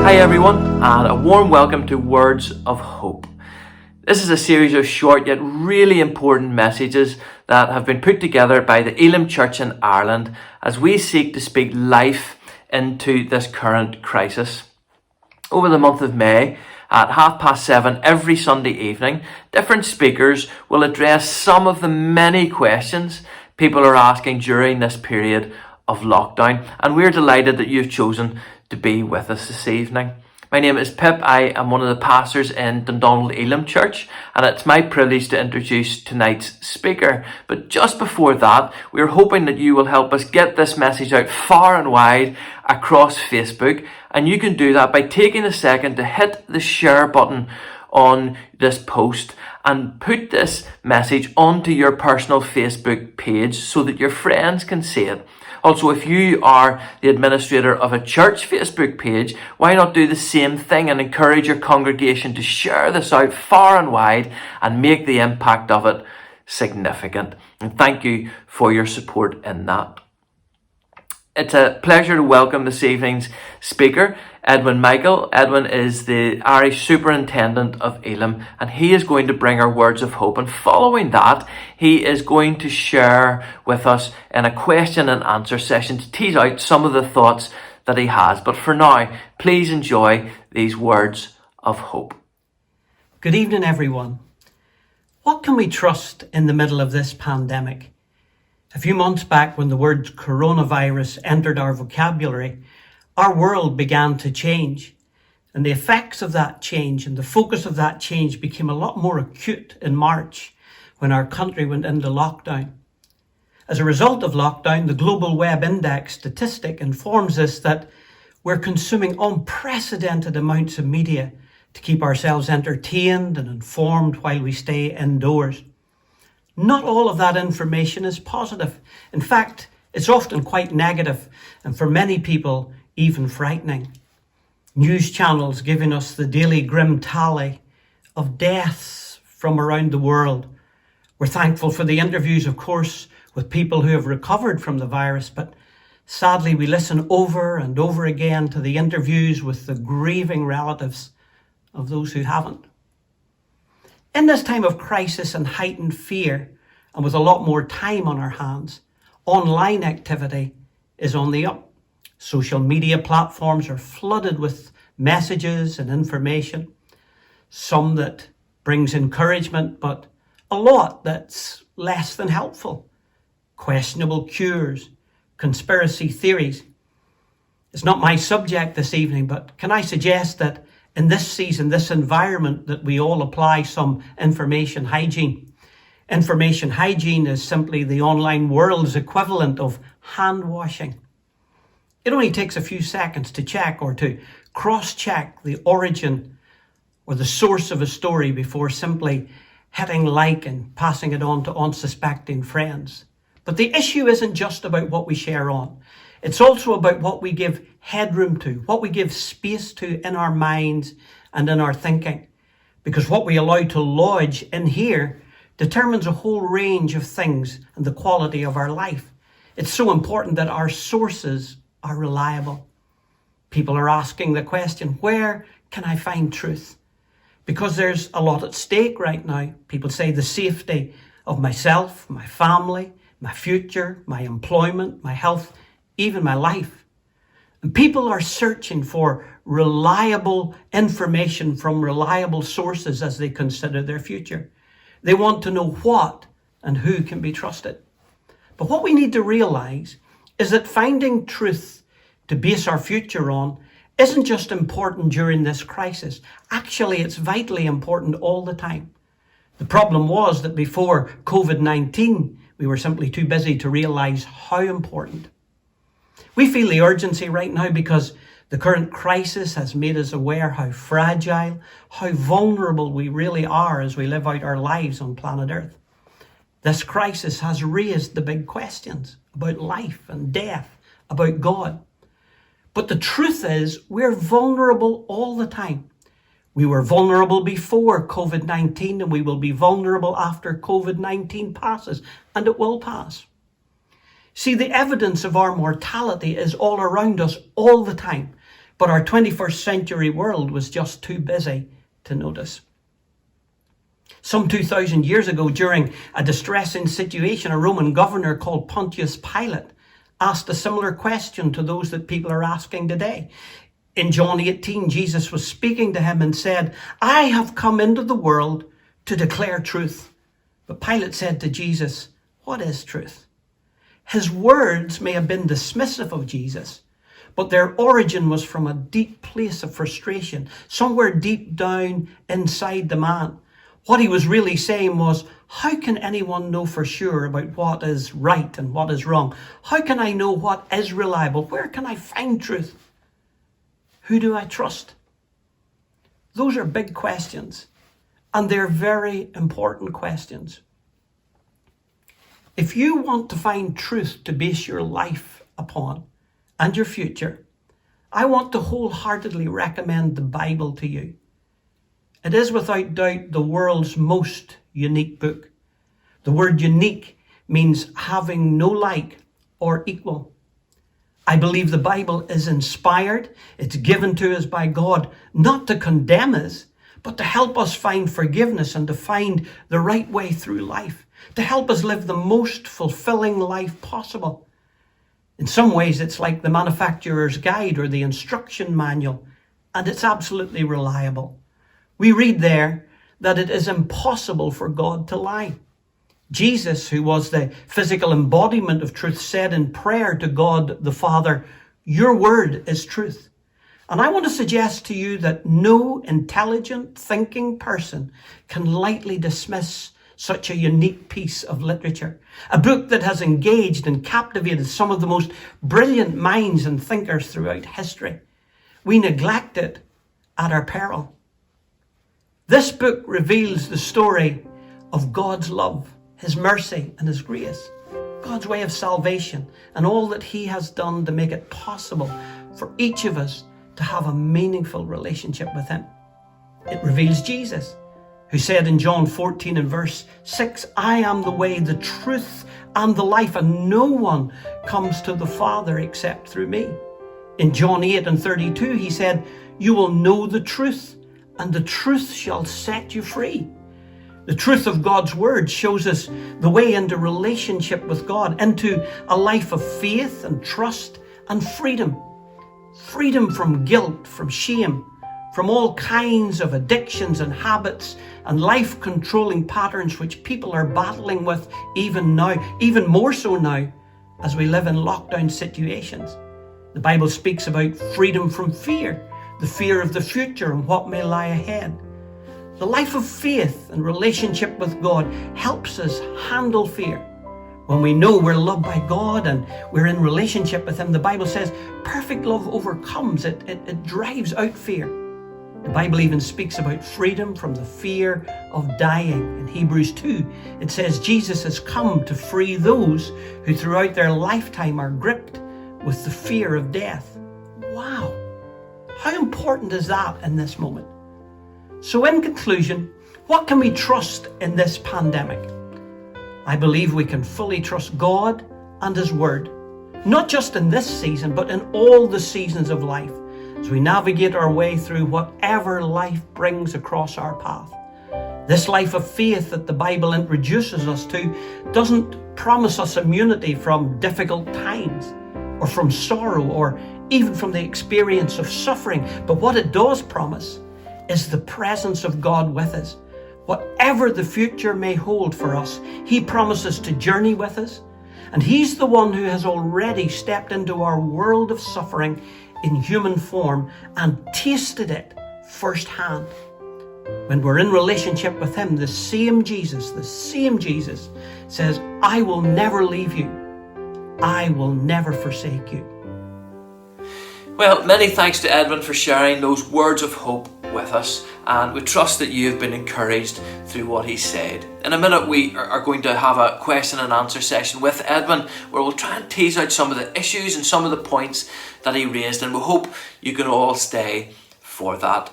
Hi everyone, and a warm welcome to Words of Hope. This is a series of short yet really important messages that have been put together by the Elim Church in Ireland as we seek to speak life into this current crisis. Over the month of May, at 7:30 every Sunday evening, different speakers will address some of the many questions people are asking during this period of lockdown, and we're delighted that you've chosen to be with us this evening. My name is Pip. I am one of the pastors in Dundonald Elim Church, and it's my privilege to introduce tonight's speaker. But just before that, we're hoping that you will help us get this message out far and wide across Facebook, and you can do that by taking a second to hit the share button on this post and put this message onto your personal Facebook page so that your friends can see it. Also, if you are the administrator of a church Facebook page, why not do the same thing and encourage your congregation to share this out far and wide and make the impact of it significant. And thank you for your support in that. It's a pleasure to welcome this evening's speaker, Edwin Michael. Edwin is the Irish Superintendent of Elim, and he is going to bring our words of hope. And following that, he is going to share with us in a question and answer session to tease out some of the thoughts that he has. But for now, please enjoy these words of hope. Good evening, everyone. What can we trust in the middle of this pandemic? A few months back, when the word coronavirus entered our vocabulary, our world began to change. And the effects of that change and the focus of that change became a lot more acute in March when our country went into lockdown. As a result of lockdown, the Global Web Index statistic informs us that we're consuming unprecedented amounts of media to keep ourselves entertained and informed while we stay indoors. Not all of that information is positive. In fact, it's often quite negative, and for many people, even frightening. News channels giving us the daily grim tally of deaths from around the world. We're thankful for the interviews, of course, with people who have recovered from the virus, but sadly we listen over and over again to the interviews with the grieving relatives of those who haven't. In this time of crisis and heightened fear, and with a lot more time on our hands, online activity is on the up. Social media platforms are flooded with messages and information, some that brings encouragement, but a lot that's less than helpful. Questionable cures, conspiracy theories. It's not my subject this evening, but can I suggest that in this season, this environment, that we all apply some information hygiene. Information hygiene is simply the online world's equivalent of hand washing. It only takes a few seconds to check or to cross-check the origin or the source of a story before simply hitting like and passing it on to unsuspecting friends. But the issue isn't just about what we share on. It's also about what we give headroom to, what we give space to in our minds and in our thinking. Because what we allow to lodge in here determines a whole range of things and the quality of our life. It's so important that our sources are reliable. People are asking the question, where can I find truth? Because there's a lot at stake right now. People say the safety of myself, my family, my future, my employment, my health, even my life. And people are searching for reliable information from reliable sources as they consider their future. They want to know what and who can be trusted. But what we need to realize is that finding truth to base our future on isn't just important during this crisis. Actually, it's vitally important all the time. The problem was that before COVID-19, we were simply too busy to realize how important. We feel the urgency right now because the current crisis has made us aware how fragile, how vulnerable we really are as we live out our lives on planet Earth. This crisis has raised the big questions about life and death, about God. But the truth is, we're vulnerable all the time. We were vulnerable before COVID-19, and we will be vulnerable after COVID-19 passes, and it will pass. See, the evidence of our mortality is all around us all the time. but our 21st century world was just too busy to notice. Some 2,000 years ago, during a distressing situation, a Roman governor called Pontius Pilate asked a similar question to those that people are asking today. In John 18, Jesus was speaking to him and said, "I have come into the world to declare truth." But Pilate said to Jesus, "What is truth?" His words may have been dismissive of Jesus, but their origin was from a deep place of frustration, somewhere deep down inside the man. What he was really saying was, how can anyone know for sure about what is right and what is wrong? How can I know what is reliable? Where can I find truth? Who do I trust? Those are big questions, and they're very important questions. If you want to find truth to base your life upon and your future, I want to wholeheartedly recommend the Bible to you. It is without doubt the world's most unique book. The word unique means having no like or equal. I believe the Bible is inspired. It's given to us by God, not to condemn us, but to help us find forgiveness and to find the right way through life, to help us live the most fulfilling life possible. In some ways, it's like the manufacturer's guide or the instruction manual, and it's absolutely reliable. We read there that it is impossible for God to lie. Jesus, who was the physical embodiment of truth, said in prayer to God the Father, "Your word is truth." And I want to suggest to you that no intelligent, thinking person can lightly dismiss such a unique piece of literature. A book that has engaged and captivated some of the most brilliant minds and thinkers throughout history. We neglect it at our peril. This book reveals the story of God's love, his mercy and his grace, God's way of salvation, and all that he has done to make it possible for each of us to have a meaningful relationship with him. It reveals Jesus, who said in John 14 and verse 6, "I am the way, the truth, and the life, and no one comes to the Father except through me." In John 8 and 32, he said, "You will know the truth, and the truth shall set you free." The truth of God's word shows us the way into relationship with God, into a life of faith and trust and freedom. Freedom from guilt, from shame, from all kinds of addictions and habits and life-controlling patterns which people are battling with even now, even more so now as we live in lockdown situations. The Bible speaks about freedom from fear, the fear of the future and what may lie ahead. The life of faith and relationship with God helps us handle fear. When we know we're loved by God and we're in relationship with him, the Bible says perfect love overcomes it. It drives out fear. The Bible even speaks about freedom from the fear of dying. In Hebrews 2, it says Jesus has come to free those who throughout their lifetime are gripped with the fear of death. Wow! How important is that in this moment? So in conclusion, what can we trust in this pandemic? I believe we can fully trust God and his word, not just in this season, but in all the seasons of life, as we navigate our way through whatever life brings across our path. This life of faith that the Bible introduces us to doesn't promise us immunity from difficult times or from sorrow or even from the experience of suffering. But what it does promise is the presence of God with us. Whatever the future may hold for us, he promises to journey with us. And he's the one who has already stepped into our world of suffering in human form and tasted it firsthand. When we're in relationship with him, the same Jesus says, "I will never leave you. I will never forsake you." Well, many thanks to Edwin for sharing those words of hope with us, and we trust that you have been encouraged through what he said. In a minute we are going to have a question and answer session with Edwin where we'll try and tease out some of the issues and some of the points that he raised, and we hope you can all stay for that.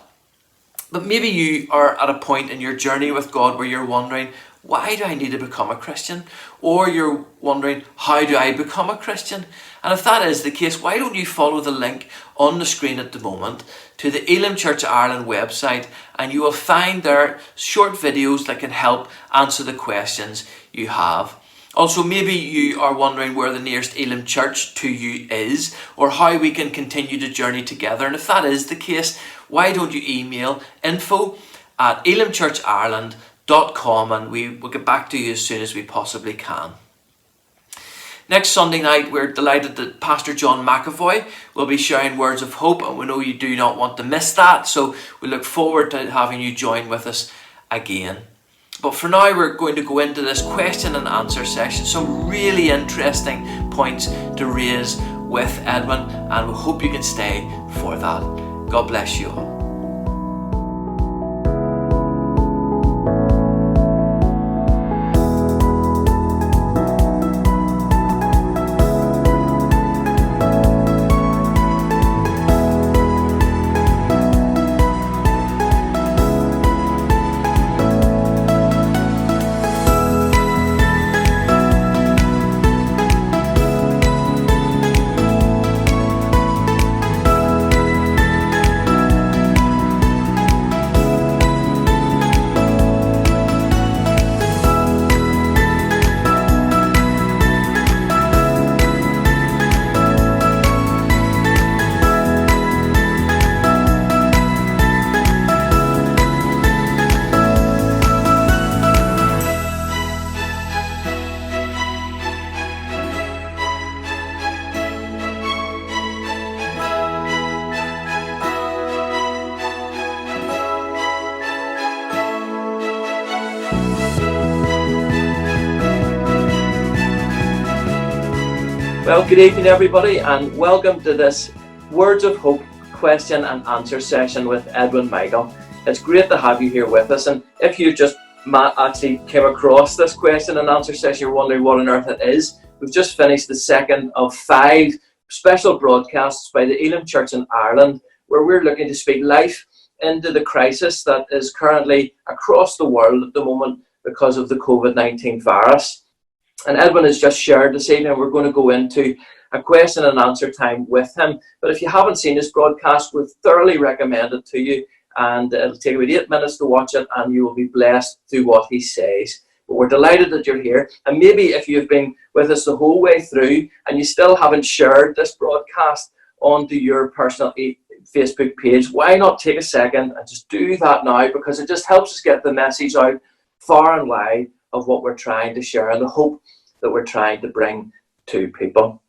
But maybe you are at a point in your journey with God where you're wondering, why do I need to become a Christian? Or you're wondering, how do I become a Christian? And if that is the case, why don't you follow the link on the screen at the moment to the Elim Church Ireland website, and you will find there short videos that can help answer the questions you have. Also, maybe you are wondering where the nearest Elim church to you is, or how we can continue the journey together. And if that is the case, why don't you email info@elimchurchireland.com, and we will get back to you as soon as we possibly can. Next Sunday night, we're delighted that Pastor John McAvoy will be sharing words of hope, and we know you do not want to miss that, so we look forward to having you join with us again. But for now, we're going to go into this question and answer session. Some really interesting points to raise with Edwin, and we hope you can stay for that. God bless you all. Well, good evening everybody, and welcome to this Words of Hope question and answer session with Edwin Michael. It's great to have you here with us, and if you just actually came across this question and answer session, you're wondering what on earth it is, we've just finished the second of 5 special broadcasts by the Elim Church in Ireland, where we're looking to speak life into the crisis that is currently across the world at the moment because of the COVID-19 virus. And Edwin has just shared this evening, we're going to go into a question and answer time with him. But if you haven't seen this broadcast, we thoroughly recommend it to you. And it'll take about 8 minutes to watch it, and you will be blessed through what he says. But we're delighted that you're here. And maybe if you've been with us the whole way through and you still haven't shared this broadcast onto your personal Facebook page, why not take a second and just do that now? Because it just helps us get the message out far and wide of what we're trying to share and the hope that we're trying to bring to people.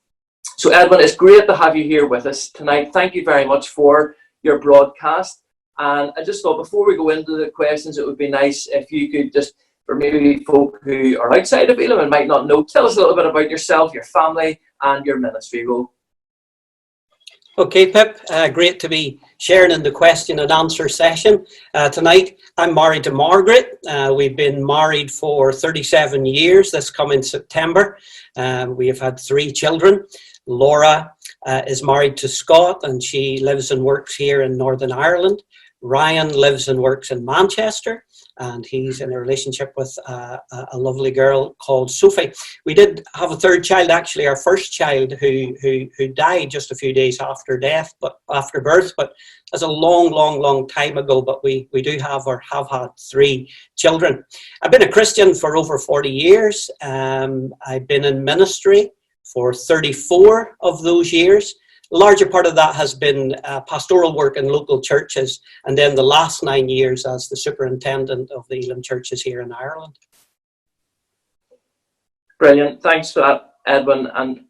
So Edwin, it's great to have you here with us tonight. Thank you very much for your broadcast. And I just thought before we go into the questions, it would be nice if you could just, for maybe folk who are outside of Elim and might not know, tell us a little bit about yourself, your family and your ministry role. Okay, Pip, great to be sharing in the question and answer session tonight. I'm married to Margaret. We've been married for 37 years this coming September. We have had 3 children. Laura is married to Scott, and she lives and works here in Northern Ireland. Ryan lives and works in Manchester, and he's in a relationship with a lovely girl called Sophie. We did have a 3rd child, actually, our first child, who died just a few days after birth, but that's a long time ago. But we do have had 3 children. I've been a Christian for over 40 years. I've been in ministry for 34 of those years. A larger part of that has been pastoral work in local churches, and then the last 9 years as the superintendent of the Elim churches here in Ireland. Brilliant. Thanks for that, Edwin. And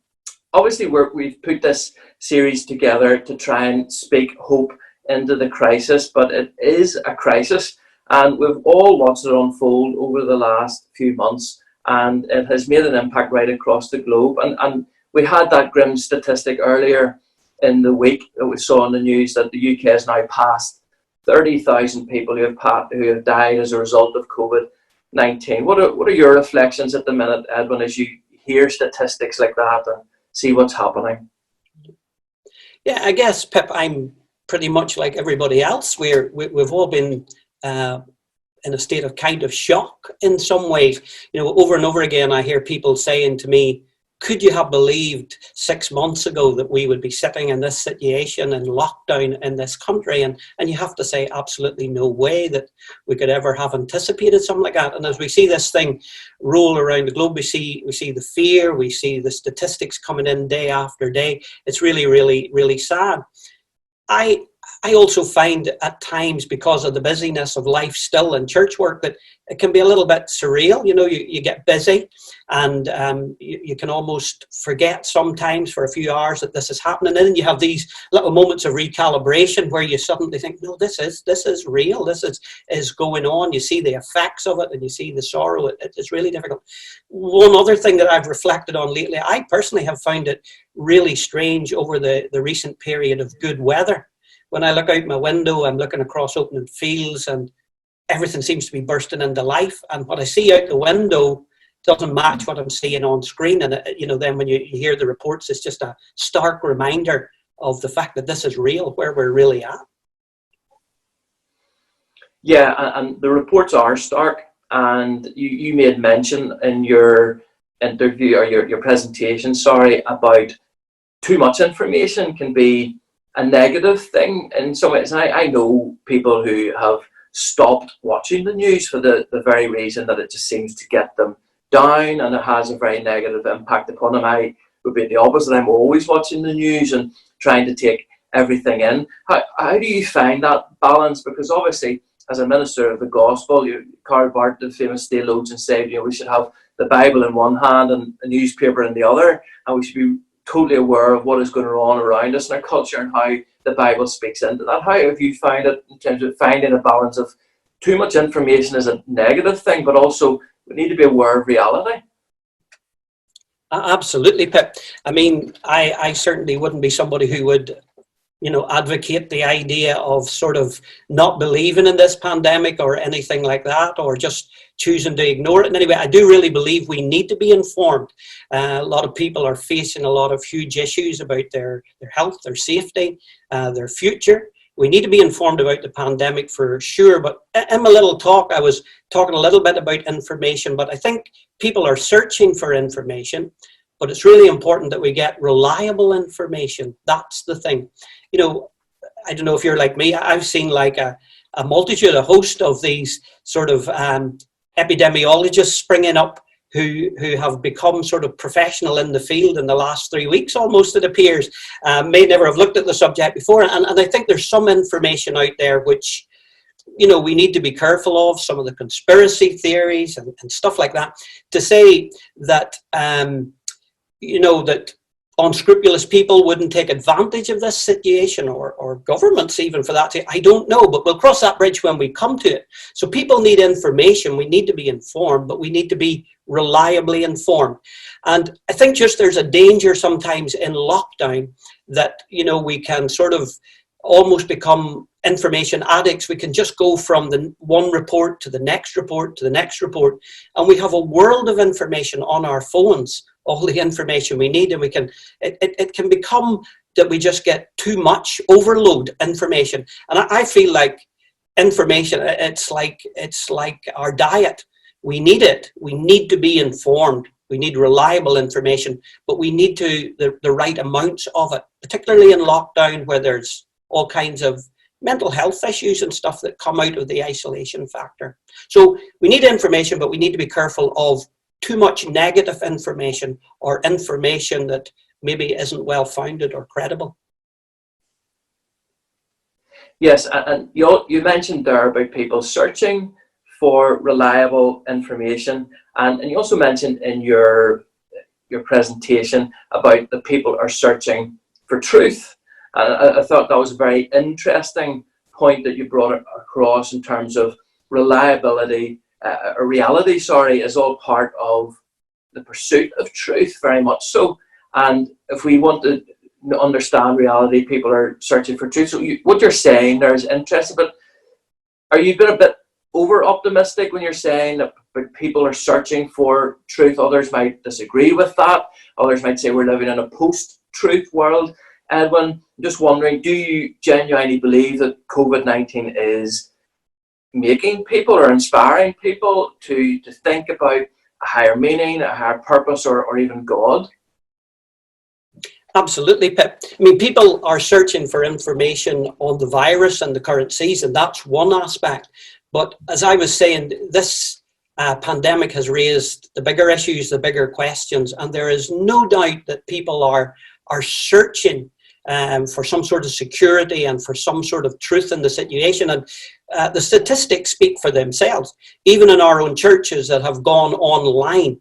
obviously we've put this series together to try and speak hope into the crisis, but it is a crisis, and we've all watched it unfold over the last few months, and it has made an impact right across the globe. And we had that grim statistic earlier in the week that we saw in the news that the UK has now passed 30,000 people who have died as a result of COVID-19. What are your reflections at the minute, Edwin, as you hear statistics like that and see what's happening? Yeah, I guess, Pip, I'm pretty much like everybody else. We've all been in a state of kind of shock in some ways. You know, over and over again, I hear people saying to me, could you have believed 6 months ago that we would be sitting in this situation and lockdown in this country? And you have to say absolutely no way that we could ever have anticipated something like that. And as we see this thing roll around the globe, we see the fear, we see the statistics coming in day after day. It's really, really, really sad. I also find at times, because of the busyness of life still and church work, that it can be a little bit surreal. You know, you get busy and you can almost forget sometimes for a few hours that this is happening. And then you have these little moments of recalibration where you suddenly think, no, this is real. This is going on. You see the effects of it and you see the sorrow. It's really difficult. One other thing that I've reflected on lately, I personally have found it really strange over the recent period of good weather. When I look out my window, I'm looking across open fields and everything seems to be bursting into life. And what I see out the window doesn't match what I'm seeing on screen. And, you know, then when you hear the reports, it's just a stark reminder of the fact that this is real, where we're really at. Yeah, and the reports are stark. And you made mention in your interview or your presentation, about too much information can be a negative thing in some ways. And I know people who have stopped watching the news for the very reason that it just seems to get them down and it has a very negative impact upon them. I would be the opposite. I'm always watching the news and trying to take everything in. How do you find that balance? Because obviously, as a minister of the gospel, Karl Barth, the famous theologian, said, we should have the Bible in one hand and a newspaper in the other, and we should be totally aware of what is going on around us in our culture and how the Bible speaks into that. How have you found it in terms of finding a balance of too much information is a negative thing, but also we need to be aware of reality? Absolutely, Pip. I mean, I certainly wouldn't be somebody who would, advocate the idea of sort of not believing in this pandemic or anything like that, or just choosing to ignore it. And anyway, I do really believe we need to be informed. A lot of people are facing a lot of huge issues about their health, their safety, their future. We need to be informed about the pandemic for sure. But in my little talk, I was talking a little bit about information, but I think people are searching for information. But it's really important that we get reliable information. That's the thing. I don't know if you're like me. I've seen like a multitude, a host of these sort of epidemiologists springing up who have become sort of professional in the field in the last 3 weeks, almost, it appears. May never have looked at the subject before. And I think there's some information out there which, we need to be careful of, some of the conspiracy theories and stuff like that, to say that, that unscrupulous people wouldn't take advantage of this situation, or governments even for that. I don't know, but we'll cross that bridge when we come to it. So people need information. We need to be informed, but we need to be reliably informed. And I think just there's a danger sometimes in lockdown that, we can sort of almost become information addicts. We can just go from the one report to the next report to the next report, and we have a world of information on our phones, all the information we need, and it can become that we just get too much overload information. And I feel like information, it's like our diet. We need it. We need to be informed. We need reliable information, but we need the right amounts of it, particularly in lockdown, where there's all kinds of mental health issues and stuff that come out of the isolation factor. So we need information, but we need to be careful of too much negative information, or information that maybe isn't well founded or credible. Yes, and you mentioned there about people searching for reliable information, and you also mentioned in your presentation about the people are searching for truth. And I thought that was a very interesting point that you brought across in terms of reliability. Reality, is all part of the pursuit of truth, very much so. And if we want to understand reality, people are searching for truth. So what you're saying there is interesting, but are you being a bit over optimistic when you're saying that people are searching for truth? Others might disagree with that. Others might say we're living in a post-truth world. Edwin, just wondering, do you genuinely believe that COVID-19 is making people or inspiring people to think about a higher meaning, a higher purpose, or even God? Absolutely, Pip. I mean, people are searching for information on the virus and the current season. That's one aspect. But as I was saying, this pandemic has raised the bigger issues, the bigger questions, and there is no doubt that people are searching for some sort of security and for some sort of truth in the situation. And the statistics speak for themselves. Even in our own churches that have gone online,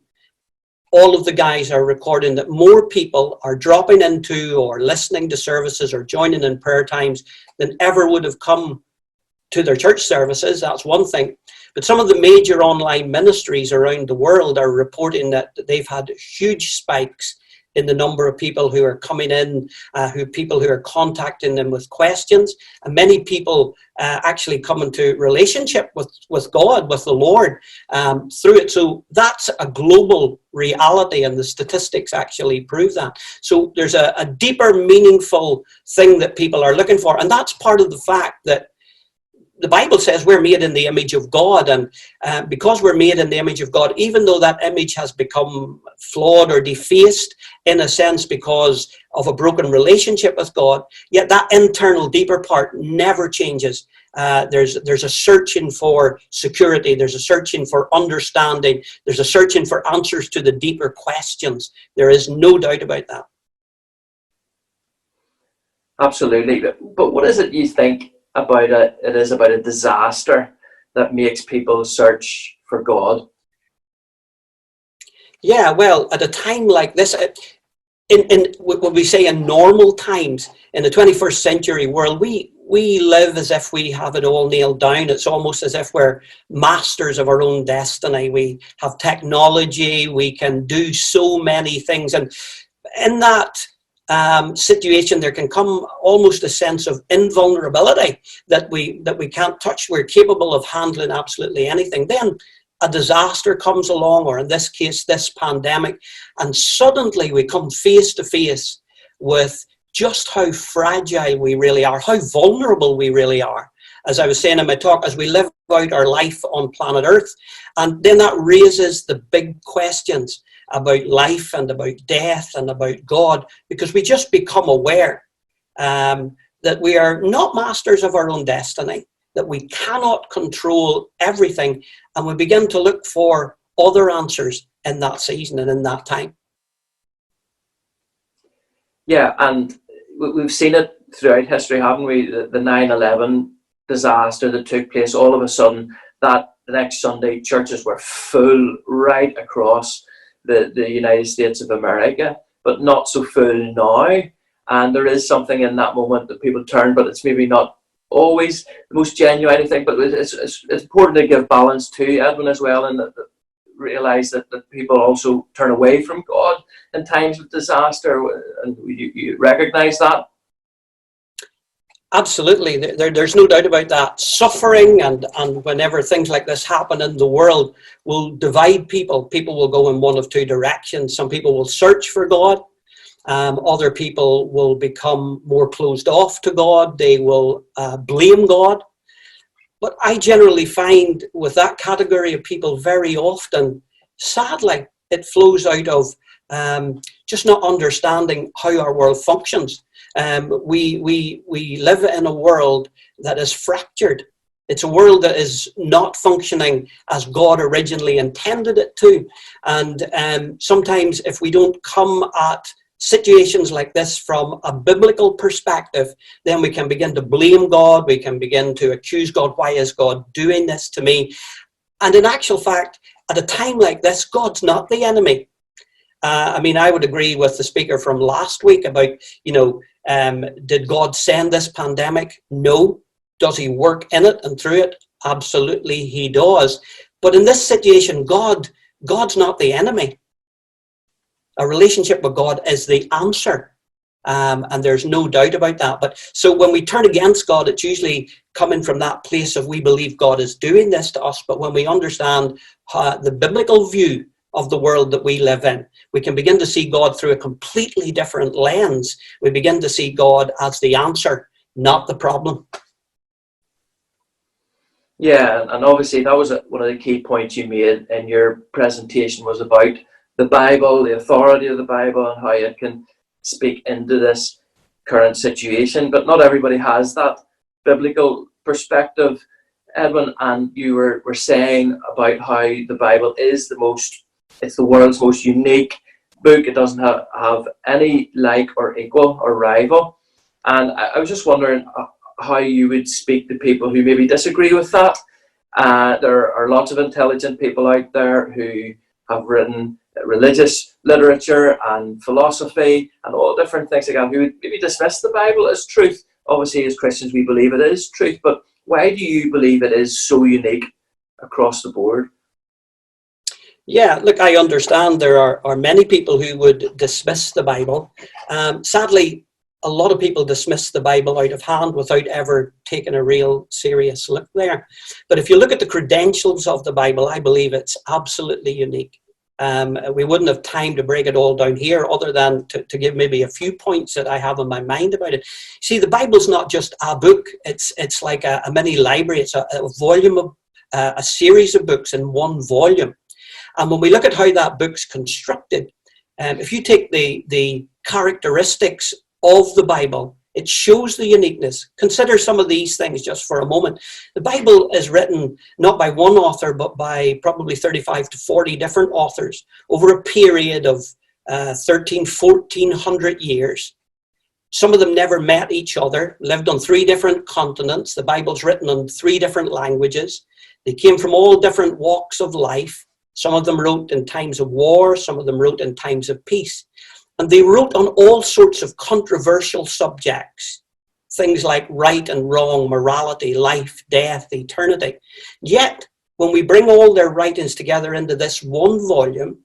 all of the guys are recording that more people are dropping into or listening to services or joining in prayer times than ever would have come to their church services. That's one thing. But some of the major online ministries around the world are reporting that they've had huge spikes in the number of people who are coming in, people who are contacting them with questions, and many people actually come into relationship with God, with the Lord, through it. So that's a global reality, and the statistics actually prove that. So there's a deeper, meaningful thing that people are looking for, and that's part of the fact that the Bible says we're made in the image of God, and because we're made in the image of God, even though that image has become flawed or defaced in a sense because of a broken relationship with God, yet that internal deeper part never changes. There's a searching for security, there's a searching for understanding, there's a searching for answers to the deeper questions. There is no doubt about that. Absolutely. But what is it you think about it is about a disaster that makes people search for God? Yeah, well, at a time like this, in what we say in normal times, in the 21st century world, we live as if we have it all nailed down. It's almost as if we're masters of our own destiny. We have technology, we can do so many things. And in that situation, there can come almost a sense of invulnerability that we can't touch. We're capable of handling absolutely anything. Then a disaster comes along, or in this case, this pandemic, and suddenly we come face to face with just how fragile we really are, how vulnerable we really are. As I was saying in my talk, as we live out our life on planet Earth, and then that raises the big questions about life and about death and about God, because we just become aware that we are not masters of our own destiny, that we cannot control everything, and we begin to look for other answers in that season and in that time. Yeah, and we've seen it throughout history, haven't we? The 9/11 disaster that took place, all of a sudden, that the next Sunday, churches were full right across the United States of America, but not so full now. And there is something in that moment that people turn, but it's maybe not always the most genuine, I think. But it's important to give balance to Edwin as well, and realize that people also turn away from God in times of disaster, and you recognize that. Absolutely, there's no doubt about that. Suffering and whenever things like this happen in the world will divide people. People will go in one of two directions. Some people will search for God. Other people will become more closed off to God. They will blame God. But I generally find with that category of people, very often, sadly, it flows out of just not understanding how our world functions. We live in a world that is fractured. It's a world that is not functioning as God originally intended it to. And sometimes if we don't come at situations like this from a biblical perspective, then we can begin to blame God. We can begin to accuse God. Why is God doing this to me? And in actual fact, at a time like this, God's not the enemy. I mean, I would agree with the speaker from last week about, did God send this pandemic? No. Does he work in it and through it? Absolutely, he does. But in this situation, God's not the enemy. A relationship with God is the answer. And there's no doubt about that. But so when we turn against God, it's usually coming from that place of we believe God is doing this to us. But when we understand the biblical view of the world that we live in, we can begin to see God through a completely different lens. We begin to see God as the answer, not the problem. Yeah, and obviously that was one of the key points you made in your presentation, was about the Bible, the authority of the Bible, and how it can speak into this current situation. But not everybody has that biblical perspective, Edwin. And you were saying about how the Bible is it's the world's most unique book. It doesn't have any like or equal or rival. And I was just wondering how you would speak to people who maybe disagree with that. There are lots of intelligent people out there who have written religious literature and philosophy and all different things like that, who would maybe dismiss the Bible as truth. Obviously, as Christians, we believe it is truth, but why do you believe it is so unique across the board? Yeah, look, I understand there are many people who would dismiss the Bible. Sadly, a lot of people dismiss the Bible out of hand without ever taking a real serious look there. But if you look at the credentials of the Bible, I believe it's absolutely unique. We wouldn't have time to break it all down here, other than to give maybe a few points that I have in my mind about it. See, the Bible's not just a book. It's like a mini library. It's a volume of a series of books in one volume. And when we look at how that book's constructed, if you take the characteristics of the Bible, it shows the uniqueness. Consider some of these things just for a moment. The Bible is written not by one author, but by probably 35 to 40 different authors over a period of 1400 years. Some of them never met each other, lived on 3 different continents. The Bible's written in 3 different languages. They came from all different walks of life. Some of them wrote in times of war, some of them wrote in times of peace. And they wrote on all sorts of controversial subjects, things like right and wrong, morality, life, death, eternity. Yet, when we bring all their writings together into this one volume,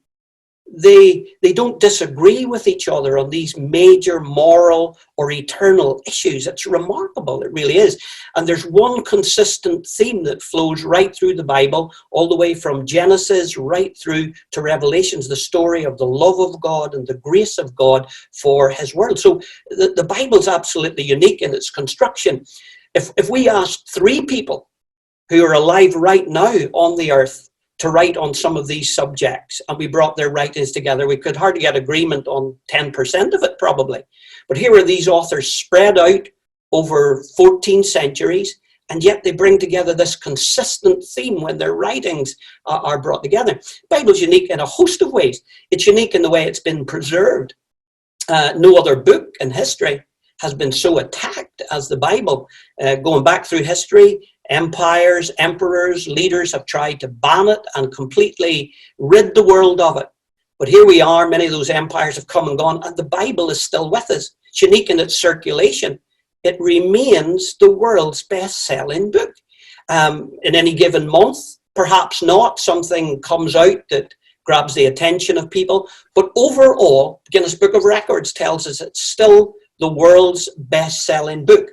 they don't disagree with each other on these major moral or eternal issues. It's remarkable, it really is. And there's one consistent theme that flows right through the Bible, all the way from Genesis right through to Revelations, the story of the love of God and the grace of God for his world. So the Bible's absolutely unique in its construction. If we asked 3 people who are alive right now on the earth to write on some of these subjects, and we brought their writings together, we could hardly get agreement on 10% of it probably. But here are these authors spread out over 14 centuries, and yet they bring together this consistent theme when their writings are brought together. The Bible's unique in a host of ways. It's unique in the way it's been preserved. No other book in history has been so attacked as the Bible. Going back through history, empires, emperors, leaders have tried to ban it and completely rid the world of it. But here we are, many of those empires have come and gone, and the Bible is still with us. It's unique in its circulation. It remains the world's best-selling book. In any given month, perhaps not, something comes out that grabs the attention of people. But overall, the Guinness Book of Records tells us it's still the world's best-selling book.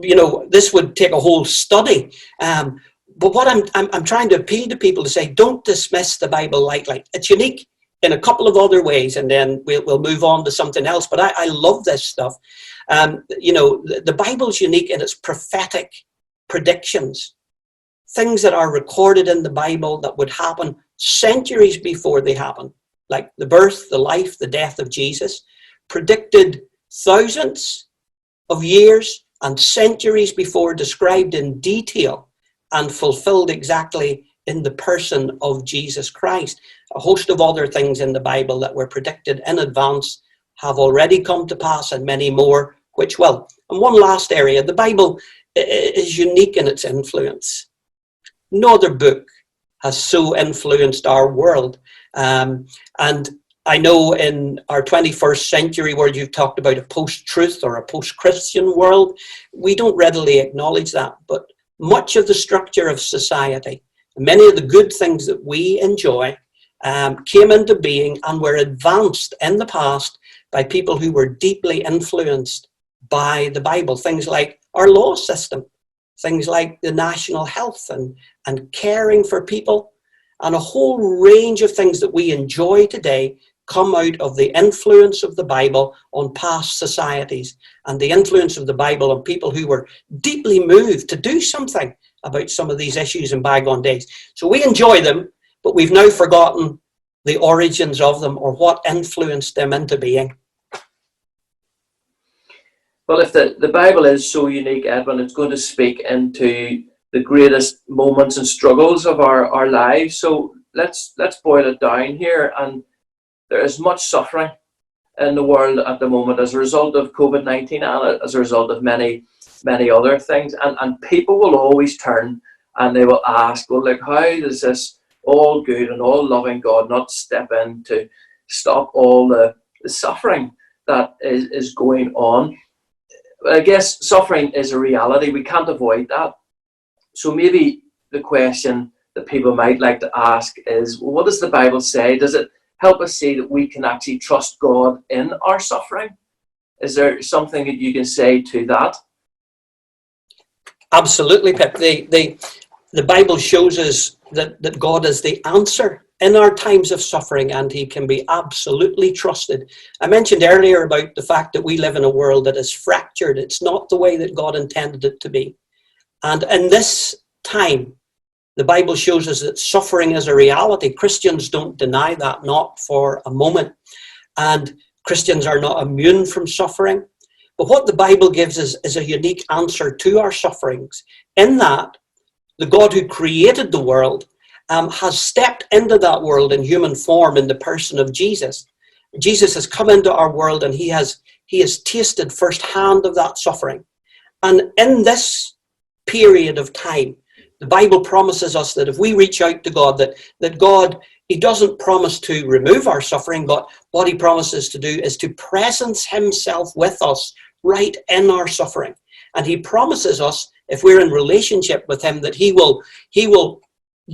You know, this would take a whole study. But what I'm trying to appeal to people to say, don't dismiss the Bible lightly. It's unique in a couple of other ways, and then we'll move on to something else. But I love this stuff. You know, the Bible's unique in its prophetic predictions. Things that are recorded in the Bible that would happen centuries before they happen, like the birth, the life, the death of Jesus, predicted thousands of years and centuries before, described in detail and fulfilled exactly in the person of Jesus Christ. A host of other things in the Bible that were predicted in advance have already come to pass, and many more which will. And one last area, the Bible is unique in its influence. No other book has so influenced our world. And I know in our 21st century, where you've talked about a post-truth or a post-Christian world, we don't readily acknowledge that. But much of the structure of society, many of the good things that we enjoy, came into being and were advanced in the past by people who were deeply influenced by the Bible. Things like our law system, things like the national health and caring for people, and a whole range of things that we enjoy today come out of the influence of the Bible on past societies, and the influence of the Bible on people who were deeply moved to do something about some of these issues in bygone days. So we enjoy them, but we've now forgotten the origins of them or what influenced them into being. Well, if the Bible is so unique, Edwin, it's going to speak into the greatest moments and struggles of our lives. So let's boil it down here. And there is much suffering in the world at the moment as a result of COVID-19 and as a result of many other things. And people will always turn and they will ask, well, look, how does this all good and all loving God not step in to stop all the suffering that is going on? I guess suffering is a reality. We can't avoid that. So maybe the question that people might like to ask is, well, what does the Bible say? Does it help us see that we can actually trust God in our suffering? Is there something that you can say to that? Absolutely, Pip. The Bible shows us that God is the answer in our times of suffering, and he can be absolutely trusted. I mentioned earlier about the fact that we live in a world that is fractured. It's not the way that God intended it to be. And in this time, the Bible shows us that suffering is a reality. Christians don't deny that, not for a moment. And Christians are not immune from suffering. But what the Bible gives us is a unique answer to our sufferings, in that the God who created the world has stepped into that world in human form in the person of Jesus. Jesus has come into our world, and he has tasted firsthand of that suffering. And in this period of time, the Bible promises us that if we reach out to God, that God, he doesn't promise to remove our suffering, but what he promises to do is to presence himself with us right in our suffering. And he promises us, if we're in relationship with him, that he will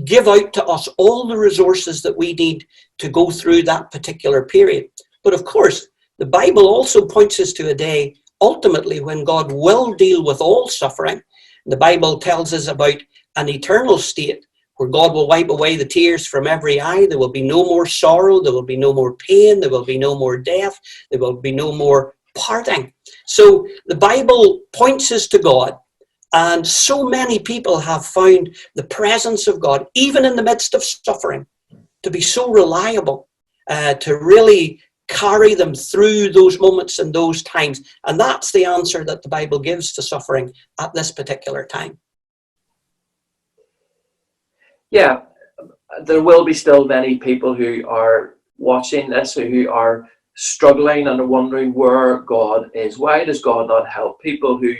give out to us all the resources that we need to go through that particular period. But of course, the Bible also points us to a day, ultimately, when God will deal with all suffering. The Bible tells us about an eternal state where God will wipe away the tears from every eye. There will be no more sorrow. There will be no more pain. There will be no more death. There will be no more parting. So the Bible points us to God. And so many people have found the presence of God, even in the midst of suffering, to be so reliable, to really carry them through those moments and those times. And that's the answer that the Bible gives to suffering at this particular time. Yeah, there will be still many people who are watching this, who are struggling and are wondering where God is. Why does God not help people who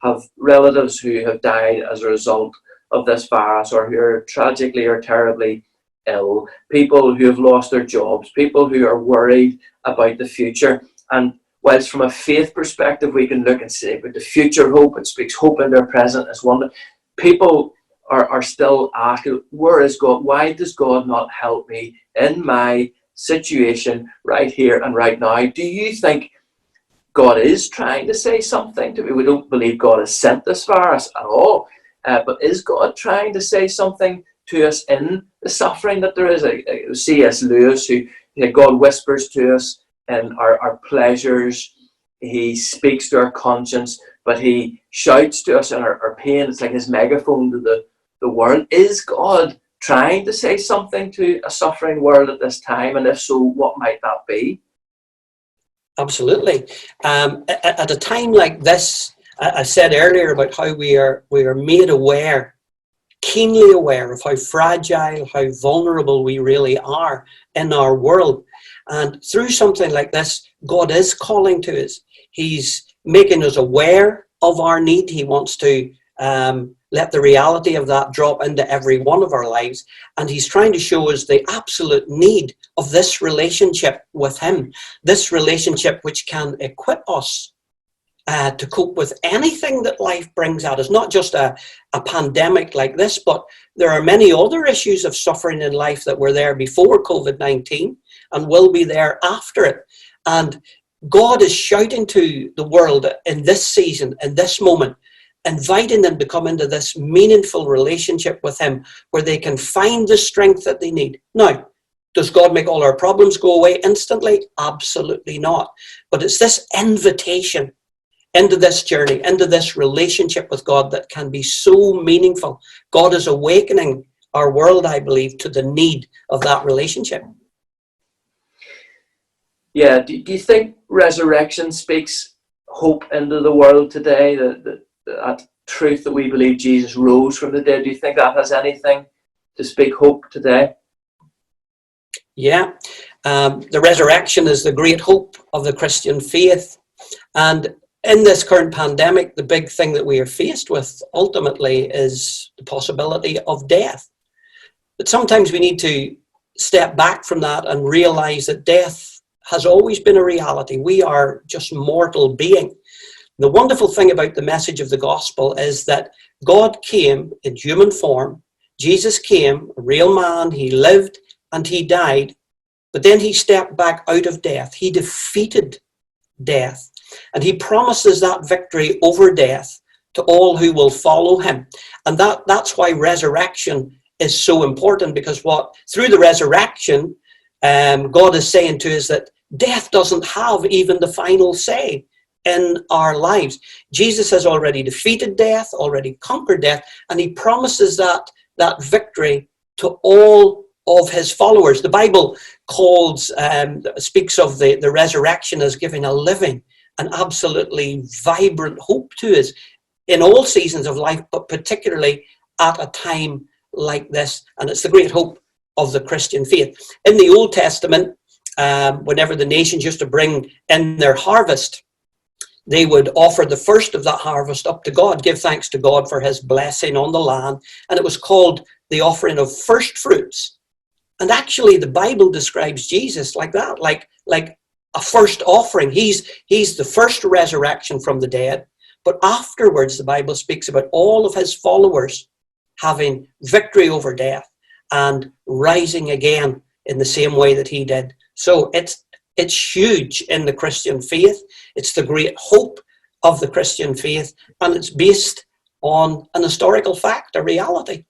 have relatives who have died as a result of this virus, or who are tragically or terribly ill, people who have lost their jobs, people who are worried about the future? And whilst from a faith perspective we can look and say, but the future hope, it speaks hope in their present as one, people are still asking, where is God? Why does God not help me in my situation right here and right now? Do you think God is trying to say something to me? We don't believe God has sent this virus at all, but is God trying to say something to us in the suffering that there is? C.S. Lewis, who God whispers to us in our pleasures, he speaks to our conscience, but he shouts to us in our pain. It's like his megaphone to the world. Is God trying to say something to a suffering world at this time? And if so, what might that be? Absolutely. At a time like this, I said earlier about how we are made aware, keenly aware of how fragile, how vulnerable we really are in our world. And through something like this, God is calling to us. He's making us aware of our need. He wants to let the reality of that drop into every one of our lives. And he's trying to show us the absolute need of this relationship with him, this relationship which can equip us to cope with anything that life brings at us, not just a pandemic like this, but there are many other issues of suffering in life that were there before COVID-19 and will be there after it. And God is shouting to the world in this season, in this moment, inviting them to come into this meaningful relationship with him where they can find the strength that they need. Now, does God make all our problems go away instantly? Absolutely not. But it's this invitation into this journey, into this relationship with God that can be so meaningful. God is awakening our world, I believe, to the need of that relationship. Yeah, do you think resurrection speaks hope into the world today? That truth that we believe Jesus rose from the dead, do you think that has anything to speak hope today? Yeah, the resurrection is the great hope of the Christian faith. And in this current pandemic, the big thing that we are faced with ultimately is the possibility of death. But sometimes we need to step back from that and realize that death has always been a reality. We are just mortal beings. The wonderful thing about the message of the gospel is that God came in human form. Jesus came, a real man. He lived and he died. But then he stepped back out of death. He defeated death. And he promises that victory over death to all who will follow him. And that's why resurrection is so important, because through the resurrection, God is saying to us that death doesn't have even the final say in our lives. Jesus has already defeated death, already conquered death, and he promises that victory to all of his followers. The Bible speaks of the resurrection as giving a living and absolutely vibrant hope to us in all seasons of life, but particularly at a time like this. And it's the great hope of the Christian faith. In the Old Testament, whenever the nations used to bring in their harvest, they would offer the first of that harvest up to God, give thanks to God for his blessing on the land. And it was called the offering of first fruits. And actually, the Bible describes Jesus like that, like a first offering. He's the first resurrection from the dead. But afterwards, the Bible speaks about all of his followers having victory over death and rising again in the same way that he did. So it's huge in the Christian faith. It's the great hope of the Christian faith, and it's based on an historical fact, a reality.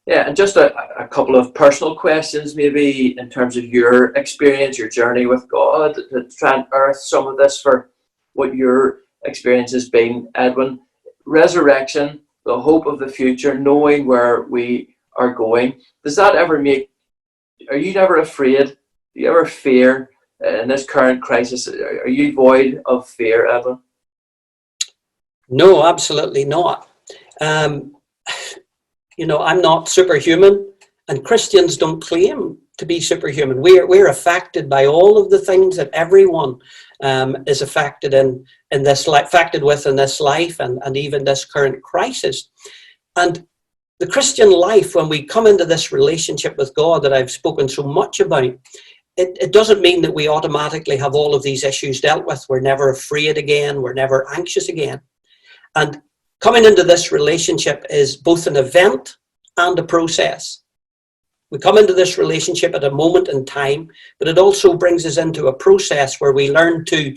Yeah, and just a couple of personal questions, maybe in terms of your experience, your journey with God, to try and earth some of this for what your experience has been, Edwin. Resurrection, the hope of the future, knowing where we are going. Does that ever are you never afraid? Do you ever fear in this current crisis? Are you void of fear, Edwin? No, absolutely not. I'm not superhuman, and Christians don't claim to be superhuman. We're affected by all of the things that everyone is affected in this life, affected with in this life, and even this current crisis. And the Christian life, when we come into this relationship with God that I've spoken so much about, it doesn't mean that we automatically have all of these issues dealt with. We're never afraid again. We're never anxious again. And coming into this relationship is both an event and a process. We come into this relationship at a moment in time, but it also brings us into a process where we learn to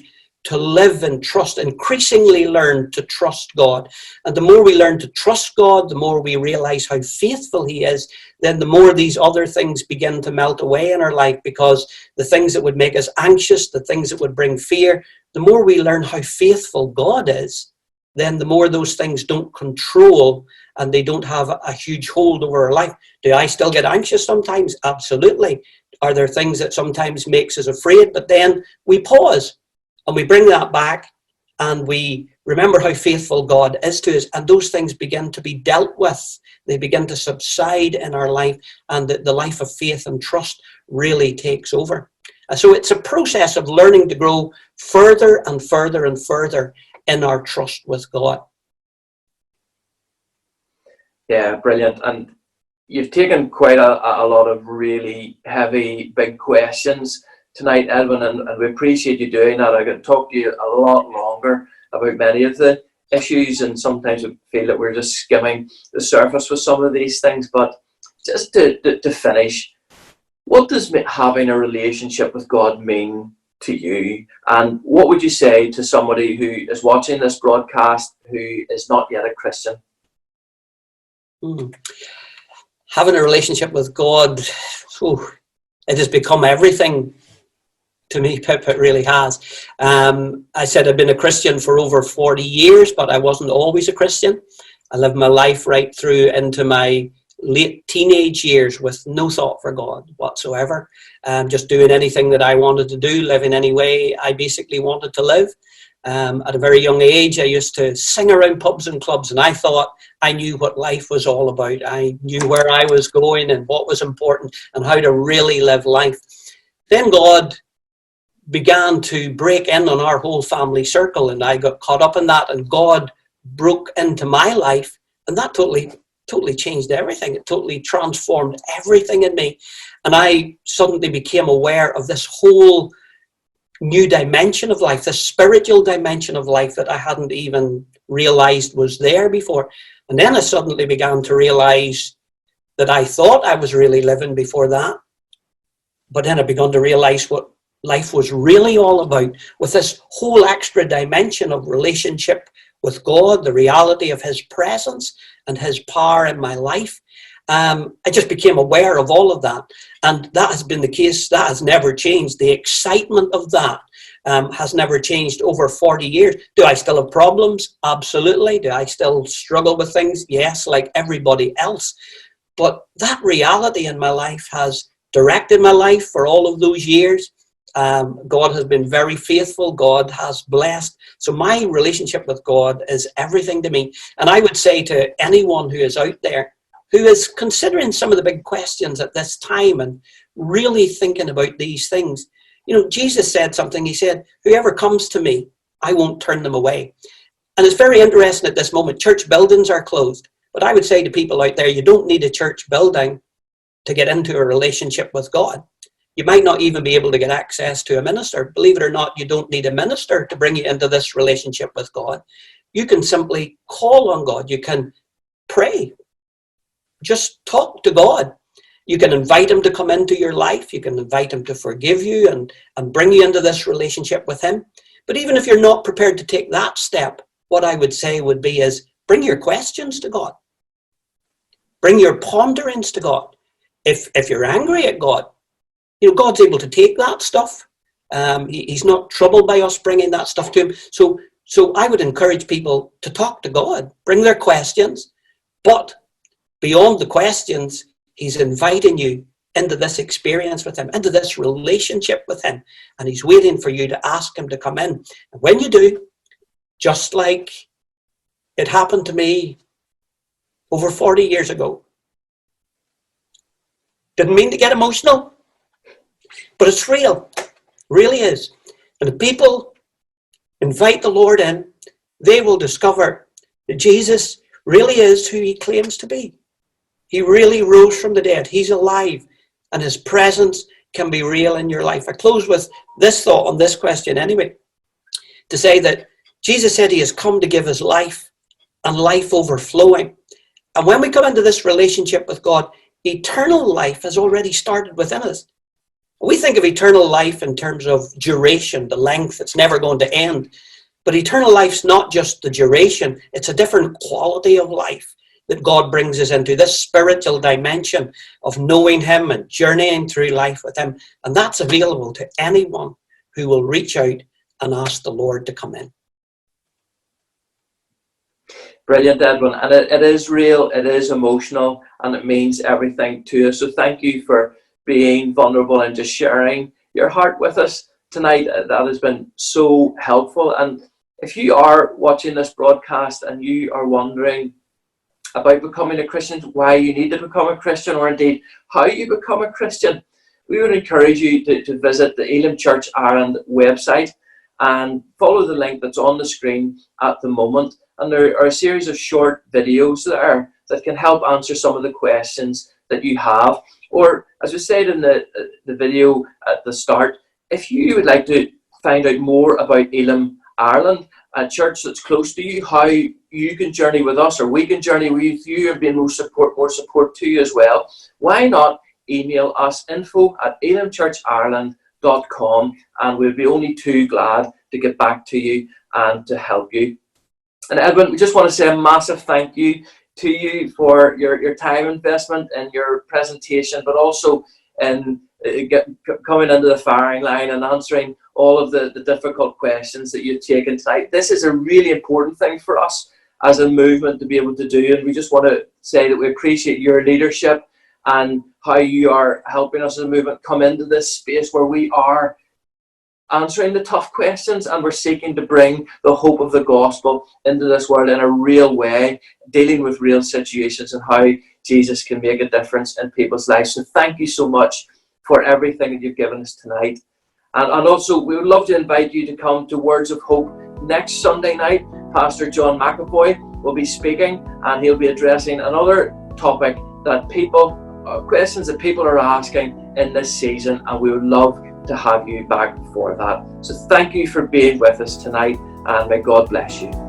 live and trust, increasingly learn to trust God. And the more we learn to trust God, the more we realize how faithful he is, then the more these other things begin to melt away in our life, because the things that would make us anxious, the things that would bring fear, the more we learn how faithful God is, then the more those things don't control and they don't have a huge hold over our life. Do I still get anxious sometimes? Absolutely. Are there things that sometimes makes us afraid? But then we pause and we bring that back and we remember how faithful God is to us, and those things begin to be dealt with. They begin to subside in our life, and the life of faith and trust really takes over. So it's a process of learning to grow further and further and further in our trust with God. Yeah, brilliant. And you've taken quite a lot of really heavy, big questions tonight, Edwin, and we appreciate you doing that. I could talk to you a lot longer about many of the issues, and sometimes we feel that we're just skimming the surface with some of these things. But just to finish, what does having a relationship with God mean to you? And what would you say to somebody who is watching this broadcast who is not yet a Christian? Having a relationship with God, it has become everything to me. Pip, it really has. I said I've been a Christian for over 40 years, but I wasn't always a Christian. I lived my life right through into my late teenage years with no thought for God whatsoever. Just doing anything that I wanted to do, living any way I basically wanted to live. At a very young age, I used to sing around pubs and clubs, and I thought I knew what life was all about. I knew where I was going and what was important and how to really live life. Then God began to break in on our whole family circle, and I got caught up in that, and God broke into my life, and that totally changed everything. It totally transformed everything in me. And I suddenly became aware of this whole new dimension of life, this spiritual dimension of life that I hadn't even realized was there before. And then I suddenly began to realize that I thought I was really living before that. But then I began to realize what life was really all about, with this whole extra dimension of relationship with God, the reality of his presence and his power in my life. I just became aware of all of that. And that has been the case. That has never changed. The excitement of that has never changed over 40 years. Do I still have problems? Absolutely. Do I still struggle with things? Yes, like everybody else. But that reality in my life has directed my life for all of those years. God has been very faithful. God has blessed. So my relationship with God is everything to me. And I would say to anyone who is out there, who is considering some of the big questions at this time and really thinking about these things. You know, Jesus said something. He said, whoever comes to me, I won't turn them away. And it's very interesting at this moment. Church buildings are closed. But I would say to people out there, you don't need a church building to get into a relationship with God. You might not even be able to get access to a minister. Believe it or not, you don't need a minister to bring you into this relationship with God. You can simply call on God. You can pray. Just talk to God. You can invite him to come into your life. You can invite him to forgive you and bring you into this relationship with him. But even if you're not prepared to take that step, what I would say would be is bring your questions to God. Bring your ponderings to God. If you're angry at God, you know, God's able to take that stuff. He's not troubled by us bringing that stuff to him. So I would encourage people to talk to God, bring their questions, but beyond the questions, he's inviting you into this experience with him, into this relationship with him, and he's waiting for you to ask him to come in. And when you do, just like it happened to me over 40 years ago, didn't mean to get emotional, but it's real, really is. And if people invite the Lord in, they will discover that Jesus really is who he claims to be. He really rose from the dead. He's alive, and his presence can be real in your life. I close with this thought on this question anyway, to say that Jesus said he has come to give us life and life overflowing. And when we come into this relationship with God, eternal life has already started within us. We think of eternal life in terms of duration, the length, it's never going to end. But eternal life's not just the duration, it's a different quality of life that God brings us into, this spiritual dimension of knowing him and journeying through life with him. And that's available to anyone who will reach out and ask the Lord to come in. Brilliant, Edwin. And it is real, it is emotional, and it means everything to us. So thank you for being vulnerable and just sharing your heart with us tonight. That has been so helpful. And if you are watching this broadcast and you are wondering about becoming a Christian, why you need to become a Christian, or indeed how you become a Christian, we would encourage you to visit the Elim Church Ireland website and follow the link that's on the screen at the moment. And there are a series of short videos there that can help answer some of the questions that you have. Or, as we said in the video at the start, if you would like to find out more about Elim Ireland, a church that's close to you, how you can journey with us, or we can journey with you and be more support to you as well, why not email us info@elimchurchireland.com, and we'll be only too glad to get back to you and to help you. And Edwin, we just want to say a massive thank you to you for your time investment and your presentation, but also in coming into the firing line and answering all of the difficult questions that you've taken tonight. This is a really important thing for us as a movement to be able to do, and we just want to say that we appreciate your leadership and how you are helping us as a movement come into this space where we are answering the tough questions and we're seeking to bring the hope of the gospel into this world in a real way, dealing with real situations and how Jesus can make a difference in people's lives. So thank you so much for everything that you've given us tonight. And also, we would love to invite you to come to Words of Hope next Sunday night. Pastor John McAvoy will be speaking, and he'll be addressing another topic that questions that people are asking in this season, and we would love to have you back for that. So thank you for being with us tonight, and may God bless you.